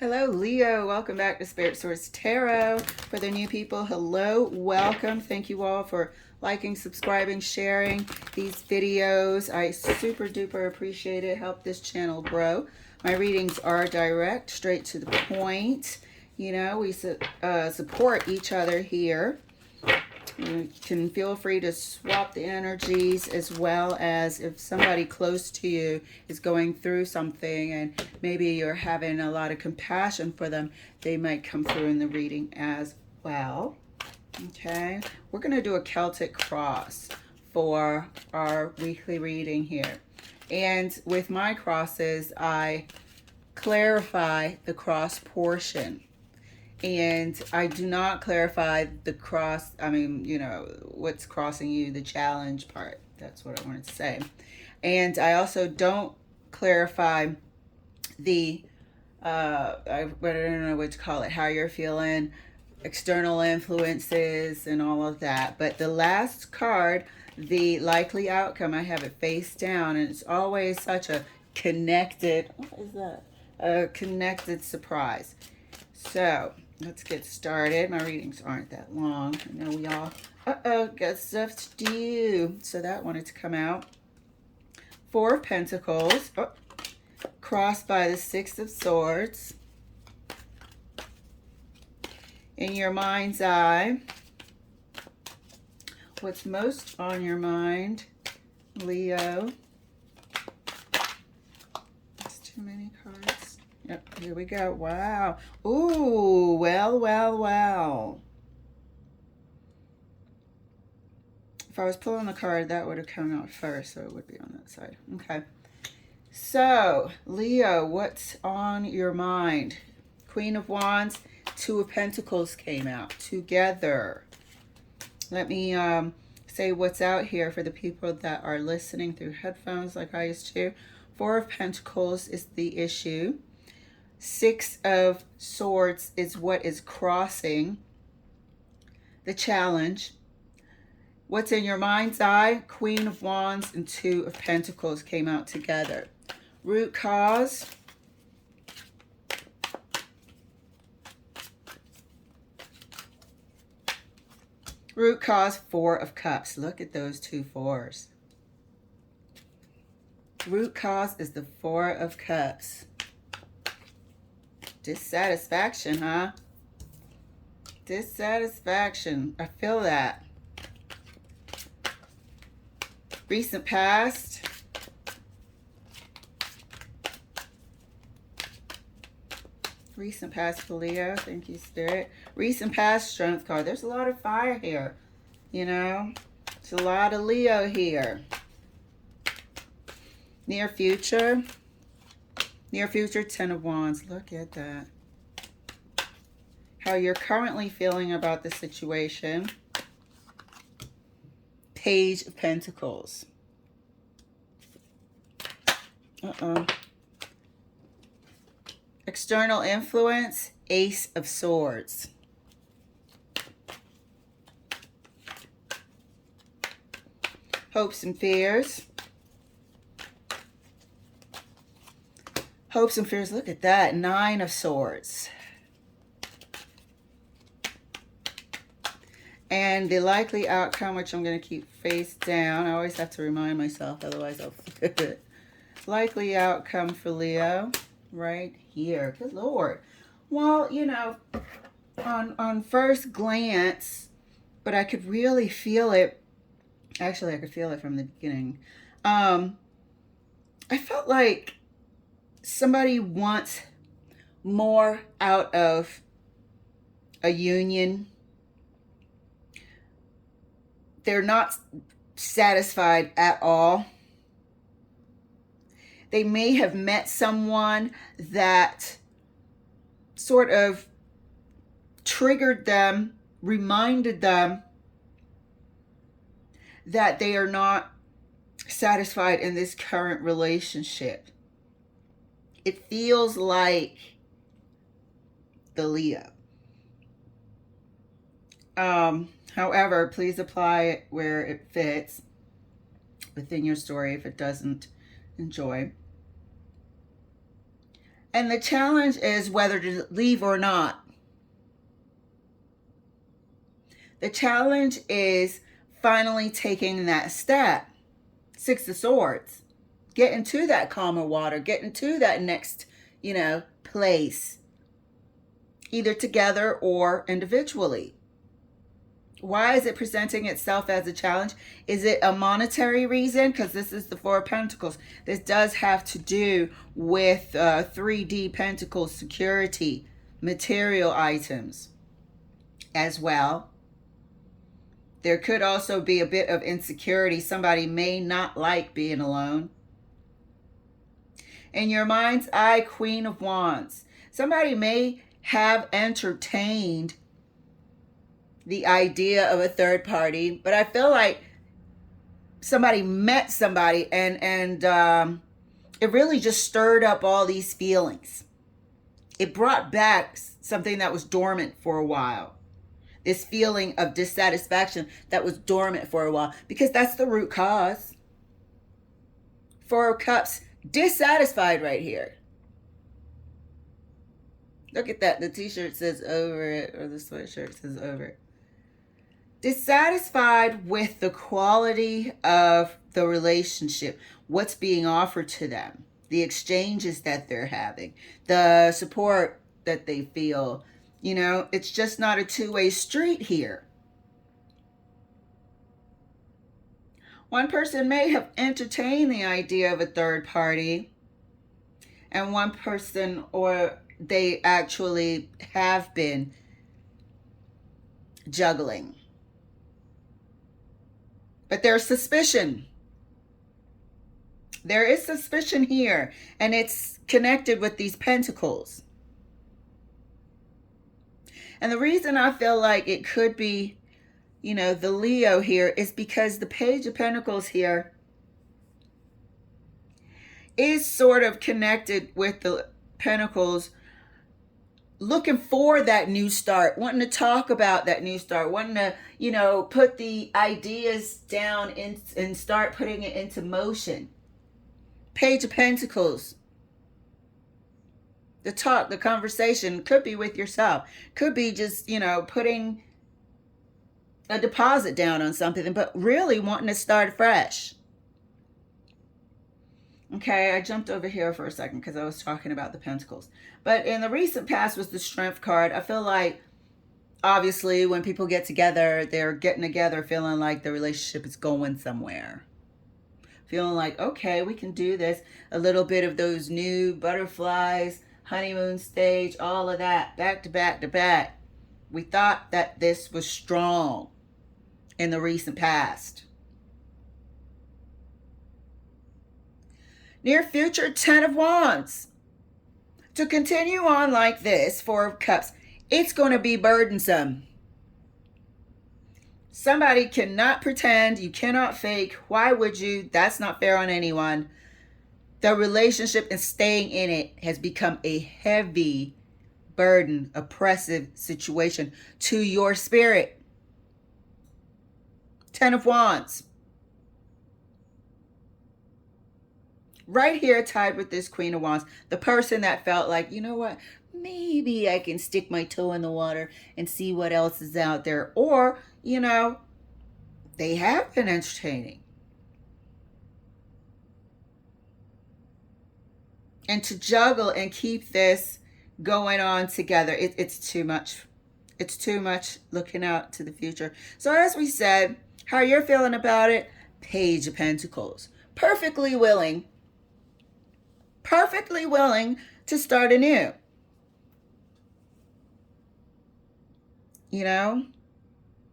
Hello, Leo. Welcome back to Spirit Source Tarot. For the new people, hello, welcome. Thank you all for liking, subscribing, sharing these videos. I super duper appreciate it. Help this channel grow. My readings are direct, straight to the point. You know, we support each other here. You can feel free to swap the energies, as well as if somebody close to you is going through something and maybe you're having a lot of compassion for them, they might come through in the reading as well. Okay, we're going to do a Celtic cross for our weekly reading here. And with my crosses, I clarify the cross portion. And I do not clarify the cross, what's crossing you, the challenge part. That's what I wanted to say. And I also don't clarify the, I don't know what to call it, how you're feeling, external influences, and all of that. But the last card, the likely outcome, I have it face down, and it's always such a connected, what is that? A connected surprise. So let's get started. My readings aren't that long. I know we all, got stuff to do. So that wanted to come out. Four of Pentacles, crossed by the Six of Swords. In your mind's eye, what's most on your mind, Leo? That's too many cards. Yep, here we go. Wow. Ooh, well. If I was pulling the card, that would have come out first, so it would be on that side. Okay. So, Leo, what's on your mind? Queen of Wands, Two of Pentacles came out together. Let me say what's out here for the people that are listening through headphones like I used to. Four of Pentacles is the issue. Six of Swords is what is crossing the challenge. What's in your mind's eye? Queen of Wands and Two of Pentacles came out together. Root cause. Root cause, Four of Cups. Look at those two fours. Root cause is the Four of Cups. Dissatisfaction, huh? Dissatisfaction. I feel that. Recent past. Recent past for Leo. Thank you, Spirit. Recent past, Strength card. There's a lot of fire here. You know? There's a lot of Leo here. Near future. Near future, Ten of Wands. Look at that. How you're currently feeling about the situation. Page of Pentacles. External influence, Ace of Swords. Hopes and fears. Hopes and fears, look at that. Nine of Swords. And the likely outcome, which I'm going to keep face down. I always have to remind myself, otherwise I'll forget it. Likely outcome for Leo, right here. Good Lord. Well, you know, on first glance, but I could really feel it. Actually, I could feel it from the beginning. I felt like somebody wants more out of a union. They're not satisfied at all. They may have met someone that sort of triggered them, reminded them that they are not satisfied in this current relationship. It feels like the Leo. However, please apply it where it fits within your story if it doesn't. Enjoy. And the challenge is whether to leave or not. The challenge is finally taking that step. Six of Swords. Get into that calmer water. Get into that next, place. Either together or individually. Why is it presenting itself as a challenge? Is it a monetary reason? Because this is the Four of Pentacles. This does have to do with 3D Pentacles security, material items as well. There could also be a bit of insecurity. Somebody may not like being alone. In your mind's eye, Queen of Wands. Somebody may have entertained the idea of a third party, but I feel like somebody met somebody and it really just stirred up all these feelings. It brought back something that was dormant for a while. This feeling of dissatisfaction that was dormant for a while, because that's the root cause. Four of Cups, dissatisfied right here. Look at that. The t-shirt says over it, or the sweatshirt says over it. Dissatisfied with the quality of the relationship, what's being offered to them, the exchanges that they're having, the support that they feel. It's just not a two-way street here. One person may have entertained the idea of a third party, and one person, or they actually have been juggling. But there's suspicion. There is suspicion here, and it's connected with these pentacles. And the reason I feel like it could be, the Leo here is because the Page of Pentacles here is sort of connected with the Pentacles, looking for that new start, wanting to talk about that new start, wanting to, put the ideas down and start putting it into motion. Page of Pentacles. The talk, the conversation could be with yourself. Could be just, putting a deposit down on something, but really wanting to start fresh. Okay, I jumped over here for a second because I was talking about the Pentacles. But in the recent past was the Strength card. I feel like, obviously, when people get together, they're getting together feeling like the relationship is going somewhere. Feeling like, okay, we can do this. A little bit of those new butterflies, honeymoon stage, all of that, back to back to back. We thought that this was strong in the recent past. Near future, 10 of Wands. To continue on like this, 4 of Cups, it's going to be burdensome. Somebody cannot pretend. You cannot fake. Why would you? That's not fair on anyone. The relationship and staying in it has become a heavy burden, oppressive situation to your spirit. 10 of Wands. Right here tied with this Queen of Wands. The person that felt like, you know what? Maybe I can stick my toe in the water and see what else is out there. Or, they have been entertaining. And to juggle and keep this going on together, it's too much. It's too much looking out to the future. So as we said, how you're feeling about it, Page of Pentacles. Perfectly willing to start anew.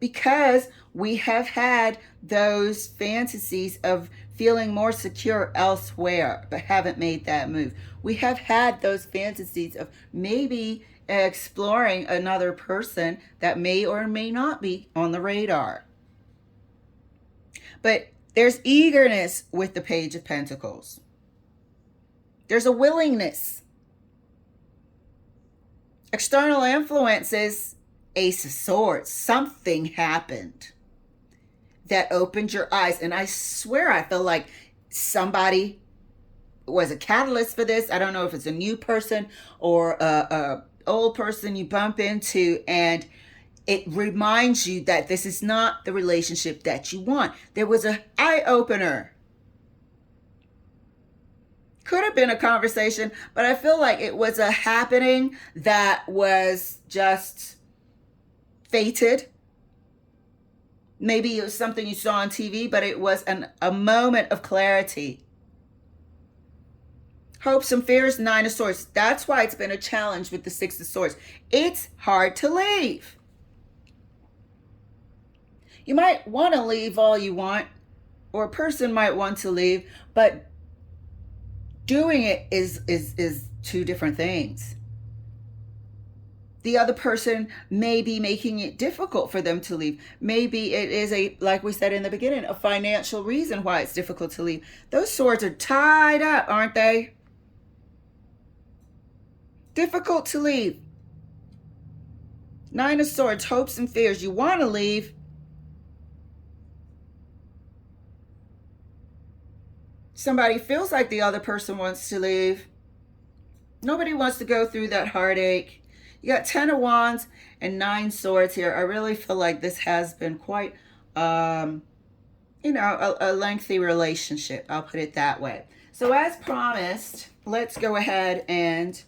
Because we have had those fantasies of feeling more secure elsewhere, but haven't made that move. We have had those fantasies of maybe exploring another person that may or may not be on the radar. But there's eagerness with the Page of Pentacles. There's a willingness. External influences, Ace of Swords. Something happened that opened your eyes. And I swear I feel like somebody was a catalyst for this. I don't know if it's a new person or a old person you bump into, and it reminds you that this is not the relationship that you want. There was an eye opener. Could have been a conversation, but I feel like it was a happening that was just fated. Maybe it was something you saw on TV, but it was a moment of clarity. Hopes and fears, Nine of Swords. That's why it's been a challenge with the Six of Swords. It's hard to leave. You might want to leave all you want, or a person might want to leave, but doing it is two different things. The other person may be making it difficult for them to leave. Maybe it is like we said in the beginning, a financial reason why it's difficult to leave. Those swords are tied up, aren't they? Difficult to leave. Nine of Swords, hopes and fears. You want to leave. Somebody feels like the other person wants to leave. Nobody wants to go through that heartache. You got 10 of Wands and 9 Swords here. I really feel like this has been quite, a lengthy relationship. I'll put it that way. So as promised, let's go ahead and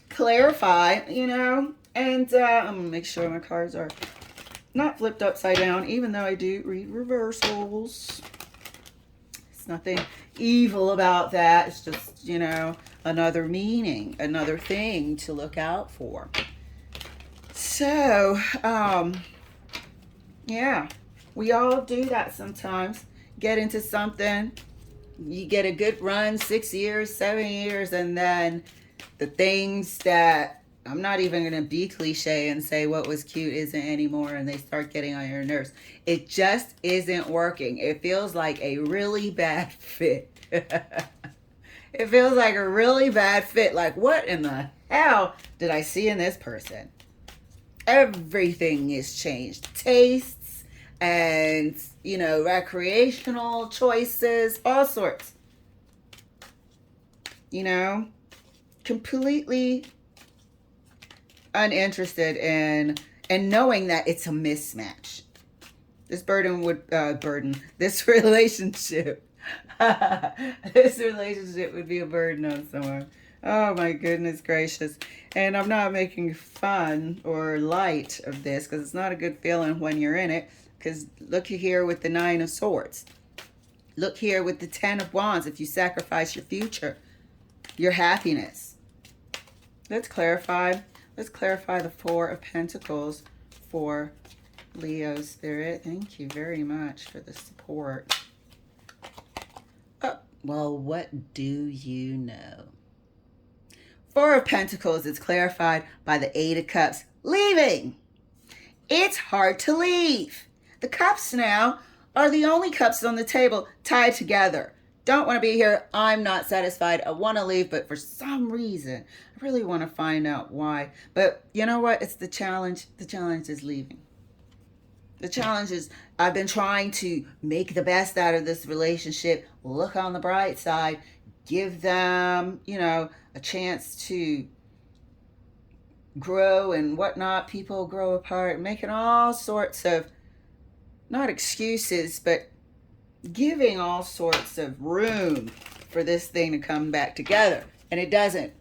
clarify, and I'm going to make sure my cards are not flipped upside down, even though I do read reversals. It's nothing evil about that. It's just, another meaning, another thing to look out for. So, yeah, we all do that sometimes. Get into something, you get a good run, 6 years, 7 years, and then the things that, I'm not even going to be cliche and say what was cute isn't anymore, and they start getting on your nerves. It just isn't working. It feels like a really bad fit. It feels like a really bad fit. Like, what in the hell did I see in this person? Everything is changed. Tastes and, recreational choices, all sorts. Completely uninterested in knowing that it's a mismatch. This this relationship this relationship would be a burden on someone. Oh my goodness gracious. And I'm not making fun or light of this, because it's not a good feeling when you're in it. Because look here with the 9 of Swords. Look here with the 10 of Wands. If you sacrifice your future, your happiness. Let's clarify the 4 of Pentacles for Leo Spirit. Thank you very much for the support. Well, what do you know? 4 of Pentacles is clarified by the 8 of Cups. Leaving. It's hard to leave. The cups now are the only cups on the table tied together. Don't want to be here. I'm not satisfied. I want to leave, but for some reason, I really want to find out why. But you know what? It's the challenge. The challenge is leaving. The challenge is I've been trying to make the best out of this relationship. Look on the bright side. Give them, a chance to grow and whatnot. People grow apart. Making all sorts of, not excuses, but giving all sorts of room for this thing to come back together. And it doesn't.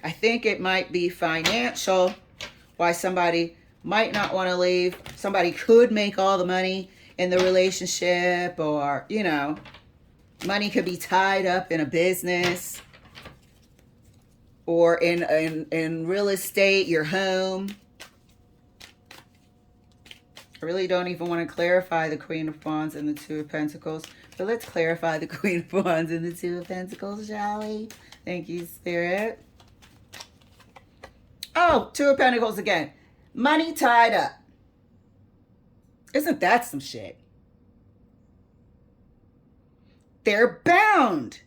I think it might be financial, why somebody might not want to leave. Somebody could make all the money in the relationship, or, money could be tied up in a business or in real estate, your home. I really don't even want to clarify the Queen of Wands and the 2 of Pentacles, but let's clarify the Queen of Wands and the 2 of Pentacles, shall we? Thank you, Spirit. Oh, 2 of Pentacles again. Money tied up. Isn't that some shit? They're bound.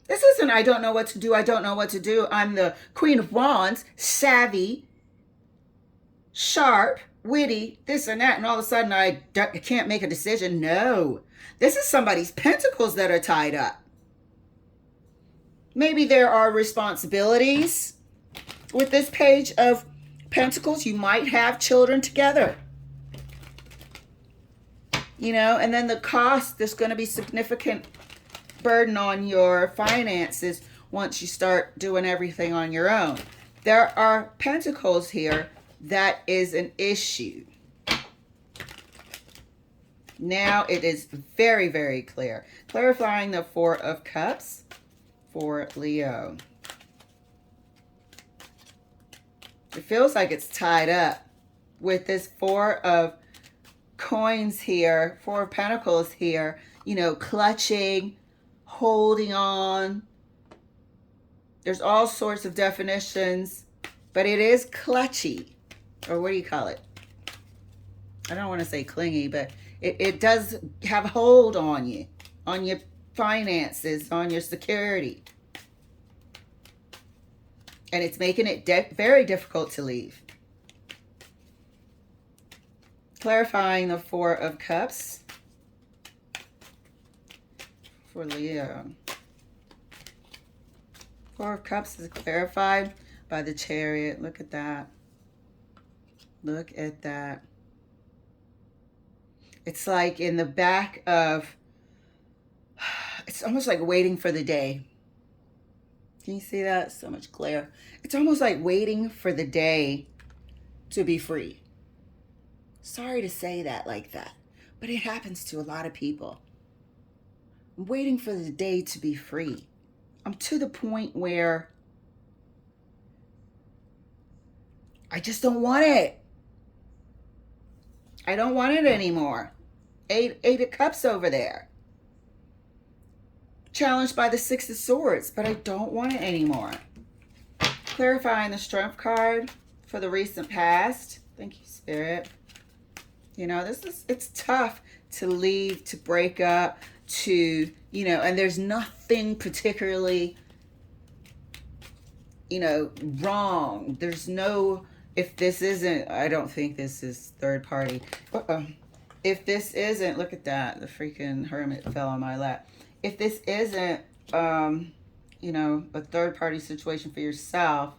This isn't, I don't know what to do. I don't know what to do. I'm the Queen of Wands, savvy, sharp, witty, this and that, and all of a sudden I can't make a decision. No, This is somebody's pentacles that are tied up. Maybe there are responsibilities with this page of pentacles. You might have children together. You know, and then the cost, there's going to be significant burden on your finances once you start doing everything on your own. There are pentacles here. That is an issue. Now it is very, very clear. Clarifying the Four of Cups for Leo. It feels like it's tied up with this Four of Coins here, Four of Pentacles here, you know, clutching, holding on. There's all sorts of definitions, but it is clutchy, or what do you call it? I don't want to say clingy, but it does have hold on you, on your finances, on your security. And it's making it very difficult to leave. Clarifying the Four of Cups for Leo. Four of Cups is clarified by the Chariot. Look at that. Look at that. It's like in the back of, it's almost like waiting for the day. Can you see that? So much glare. It's almost like waiting for the day to be free. Sorry to say that like that, but it happens to a lot of people. I'm waiting for the day to be free. I'm to the point where I just don't want it. I don't want it anymore. Eight of Cups over there. Challenged by the Six of Swords, but I don't want it anymore. Clarifying the Strength card for the recent past. Thank you, Spirit. You know, it's tough to leave, to break up, to, you know, and there's nothing particularly, you know, wrong. There's no, if this isn't, I don't think this is third party. If this isn't, look at that, the freaking Hermit fell on my lap. If this isn't, you know, a third party situation for yourself,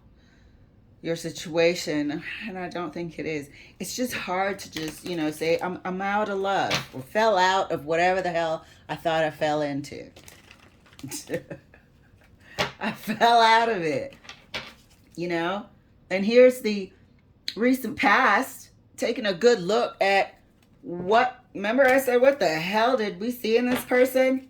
your situation, and I don't think it is. It's just hard to just, you know, say, I'm out of love, or fell out of whatever the hell I thought I fell into. I fell out of it, you know? And here's the recent past, taking a good look at what, remember I said, what the hell did we see in this person?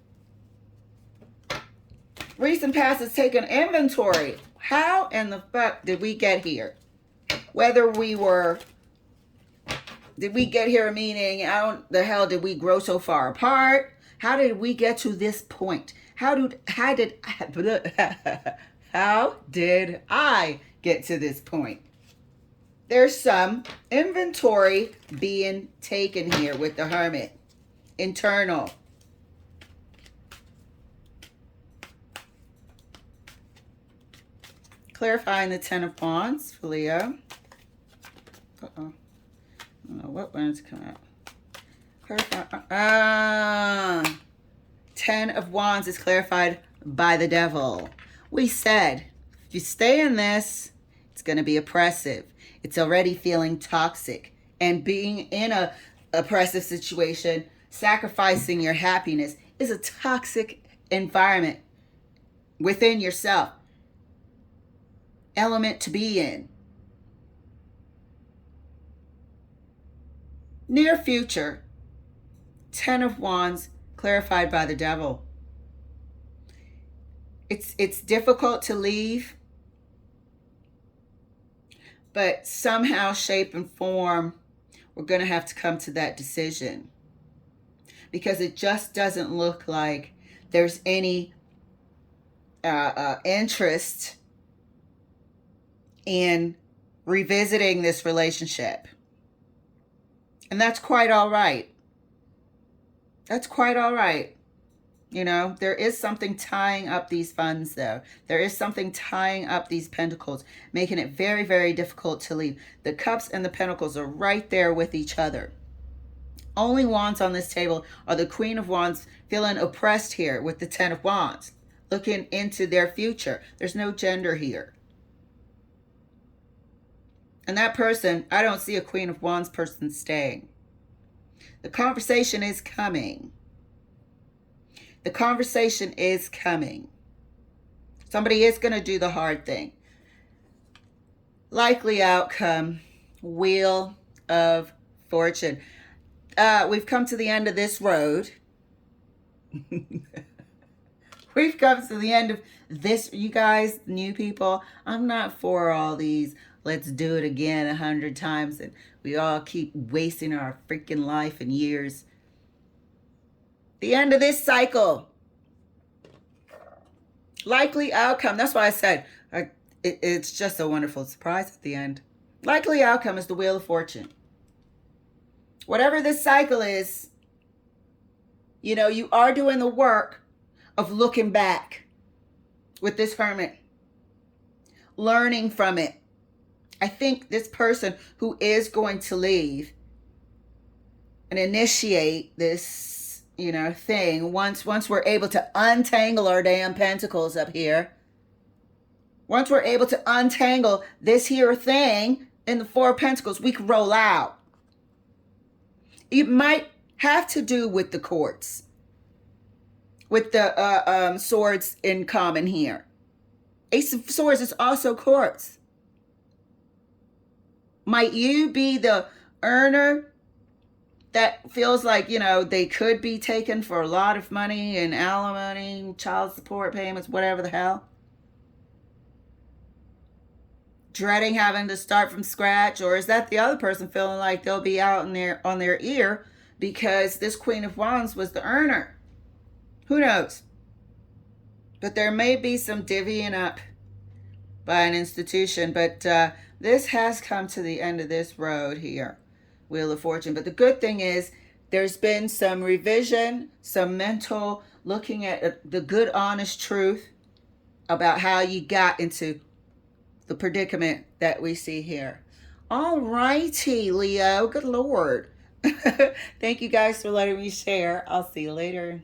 Recent past is taking inventory. How in the fuck did we get here? Whether we were, did we get here meaning, how the hell did we grow so far apart? How did we get to this point? How did I get to this point? There's some inventory being taken here with the Hermit. Internal. Clarifying the Ten of Wands for Leo. Uh-oh. I don't know what wanted to come out. Clarify. 10 of Wands is clarified by the Devil. We said, if you stay in this, it's going to be oppressive. It's already feeling toxic. And being in a oppressive situation, sacrificing your happiness, is a toxic environment within yourself. Element to be in. Near future, 10 of Wands clarified by the Devil. It's difficult to leave, but somehow, shape, and form, we're going to have to come to that decision, because it just doesn't look like there's any interest in revisiting this relationship. And that's quite all right. That's quite all right. You know, there is something tying up these funds, though. There is something tying up these pentacles, making it very, very difficult to leave. The cups and the pentacles are right there with each other. only wands on this table are the Queen of Wands feeling oppressed here with the Ten of Wands, looking into their future. There's no gender here. And that person, I don't see a Queen of Wands person staying. The conversation is coming. The conversation is coming. Somebody is going to do the hard thing. Likely outcome, Wheel of Fortune. We've come to the end of this road. We've come to the end of this, you guys, new people. I'm not for all these, let's do it again 100 times and we all keep wasting our freaking life and years. The end of this cycle. Likely outcome. That's why I said it's just a wonderful surprise at the end. Likely outcome is the Wheel of Fortune. Whatever this cycle is, you know, you are doing the work of looking back with this Hermit, learning from it. I think this person who is going to leave and initiate this, you know, thing, once we're able to untangle our damn pentacles up here, once we're able to untangle this here thing in the Four of Pentacles, we can roll out. It might have to do with the courts, with the swords in common here. Ace of Swords is also courts. Might you be the earner that feels like, you know, they could be taken for a lot of money and alimony, child support payments, whatever the hell? Dreading having to start from scratch? Or is that the other person feeling like they'll be out on their ear because this Queen of Wands was the earner? Who knows? But there may be some divvying up by an institution. But this has come to the end of this road here, Wheel of Fortune. But the good thing is there's been some revision, some mental looking at the good, honest truth about how you got into the predicament that we see here. All righty, Leo. Good Lord. Thank you guys for letting me share. I'll see you later.